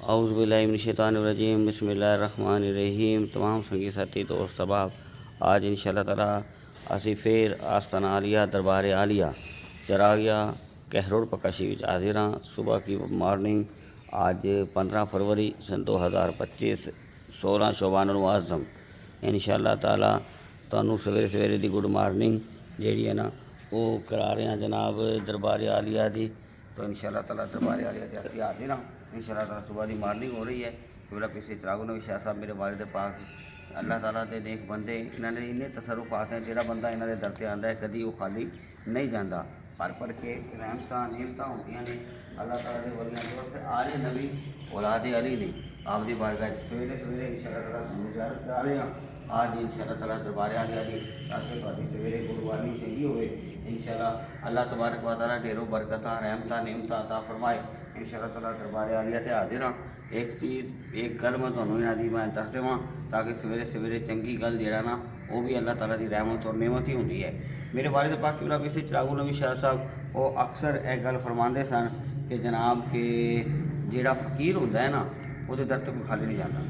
اعوذ باللہ من الشیطان الرجیم، بسم اللہ الرحمن الرحیم۔ تمام سنگی ساتھی دوست احباب، آج انشاءاللہ تعالیٰ اسی پھر آستانہ عالیہ دربار عالیہ چراغیہ کہروڑ پکشی حاضر ہاں۔ صبح کی مارننگ آج 15 فروری سن 2025 16 شعبان المعظم انشاءاللہ تعالیٰ تانوں سویرے سویرے دی گڈ مارننگ جیڑی ہے نا وہ کرا رہے ہیں جناب دربار عالیہ دی۔ تو انشاءاللہ تعالیٰ دربار عالیہ سے اسی حاضر ہاں۔ انشاءاللہ تعالیٰ صبح دی مارننگ ہو رہی ہے۔ قبلہ پیچھے چراغ نبی شاہ صاحب میرے والد پاک اللہ تعالیٰ دے نیک بندے، انہوں نے انہیں تصرفات ہیں جہاں بندہ انہوں نے در تے آندا ہے کدی وہ خالی نہیں جانا، پر کے رحمتاں نعمتاں ہوندیاں نے اللہ تعالیٰ دے ولیاں دے واسطے آل نبی اولاد علی نے آپ دی بارگاہ سویرے سویرے انشاءاللہ تعالیٰ زیارت کرا رہے ہیں۔ آج انشاءاللہ تعالیٰ دربار عالیہ دی تاکہ تہاڈی سویرے گڈ چنگی ہوئے انشاءاللہ اللہ تبارک و تعالیٰ ڈھیروں برکتاں رحمتاں نعمتاں عطا فرمائے۔ انشاءاللہ تعالیٰ دربار عالیہ تے حاضر ہاں۔ ایک گل میں تمہیں یہاں دی میں دس دواں تاکہ سویرے سویرے چنگی گل جہاں نا وہ بھی اللہ تعالیٰ دی رحمت اور نعمت ہی ہوندی ہے۔ میرے والد پاک قبلہ پیچھے چراغ نبی شاہ صاحب وہ اکثر ایک گل فرماندے سن کہ جناب کہ جیڑا فقیر ہوتا ہے نا وہ در تک کوئی خالی نہیں جاتا۔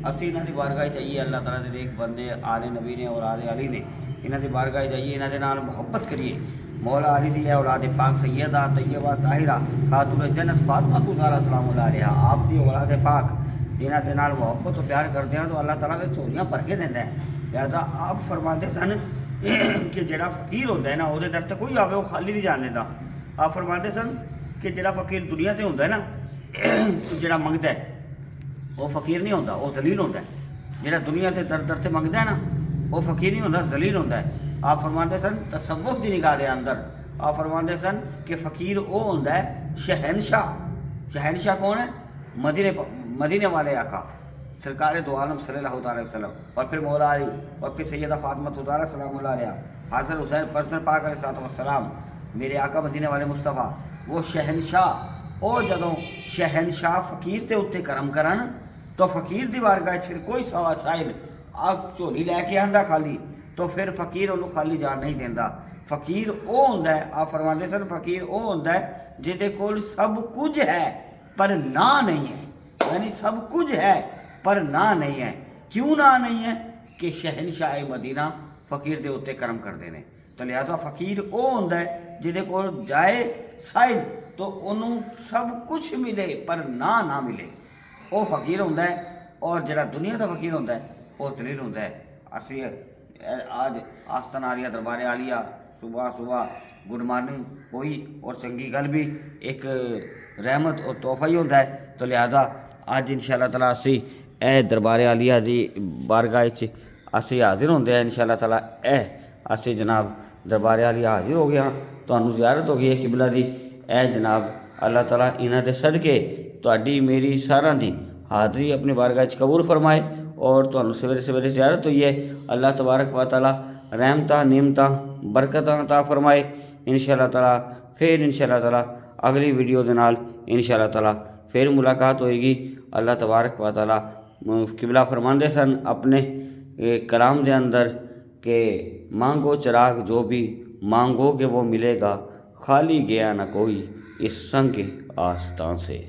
اسی انہاں دی بارگاہ چاہیے اللہ تعالیٰ دے ایک بندے آل نبی نے اور آل علی نے انہاں دی بارگاہ چاہیے انہاں دے نال محبت کریے۔ مولا علی دی ہے اولاد پاک سیدہ طیبہ طاہرہ خاتون جنت فاطمہ زہرا سلام اللہ علیہا، آپ دی اولاد پاک جنہاں دے نال محبت و پیار کردے ہیں تو اللہ تعالیٰ کے چوریاں بھر کے دیندا ہے۔ لہٰذا آپ فرماندے سن کہ جڑا فقیر ہوتا ہے نا وہ در تے کوئی آوے وہ خالی نہیں جان دیتا۔ آپ فرماندے سن کہ جڑا فقیر دنیا تے ہوتا ہے نا جڑا منگتا ہے وہ فقیر نہیں ہوتا، وہ ذلیل ہوتا ہے۔ جڑا دنیا تے در سے منگتا ہے نا وہ فقیر نہیں ہوتا، ذلیل ہوتا ہے۔ آپ فرماندے سن تصوف دی نگاہ دے اندر آپ فرماندے سن کہ فقیر وہ ہوتا ہے شہنشاہ۔ شہنشاہ کون ہے؟ مدینے والے آقا سرکار دو عالم صلی اللہ تعالیٰ وسلم، اور پھر مولا علی، اور پھر سیدہ فاطمہ زہرا سلام اللہ علیہا، حضرت حسین پرسن پاک علیہ السلام، میرے آقا مدینے والے مصطفیٰ وہ شہنشاہ۔ اور جدوں شہنشاہ فقیر تے اتنے کرم کرن تو فقیر دی بارگاہ پھر کوئی سائل آگ جھولی لے کے آندا خالی تو پھر فقیر انہوں خالی جان نہیں دینا۔ فقیر وہ ہوندا ہے، آپ فرماندے سن فقیر وہ ہوندا ہے جہدے کول سب کچھ ہے پر نہ نہیں ہے، یعنی سب کچھ ہے پر نہ نہیں ہے۔ کیوں نہ نہیں ہے؟ کہ شہنشاہ مدینہ فقیر دے اتنے کرم کردے نے۔ تو لہذا فقیر وہ ہوندا ہے جہدے کول جائے سائل تو انہوں سب کچھ ملے پر نہ ملے، وہ فقیر ہوندا ہے۔ اور جڑا دنیا دا فقیر ہوندا ہے وہ ذلیل ہوندا ہے۔ اسی آج آستانہ عالیہ دربار عالیہ صبح گڈ مارننگ ہوئی اور چنگی گل بھی ایک رحمت اور تحفہ ہی ہوتا ہے۔ تو لہذا آج انشاءاللہ تعالیٰ اسی اے دربار عالیہ دی بارگاہ اسی حاضر ہوندے ہیں انشاءاللہ تعالیٰ اسی جناب دربار عالیہ حاضر ہو گیا، تانوں زیارت ہو گئی ہے قبلہ دی۔ اے جناب اللہ تعالیٰ انہاں دے صدقے تہاڈی میری ساراں دی حاضری اپنی بارگاہ قبول فرمائے اور تانوں سویرے سویرے زیارت ہوئی ہے اللہ تبارک و تعالیٰ رحمتاں نعمتاں برکتاں عطا فرمائے انشاءاللہ تعالیٰ۔ پھر انشاءاللہ تعالیٰ اگلی ویڈیو دے نال انشاءاللہ تعالیٰ پھر ملاقات ہوئے گی۔ اللہ تبارک و تعالیٰ قبلہ فرماندے سن اپنے کلام دے اندر کہ مانگو چراغ جو بھی مانگو گے وہ ملے گا، خالی گیا نہ کوئی اس سنگ کے آستان سے۔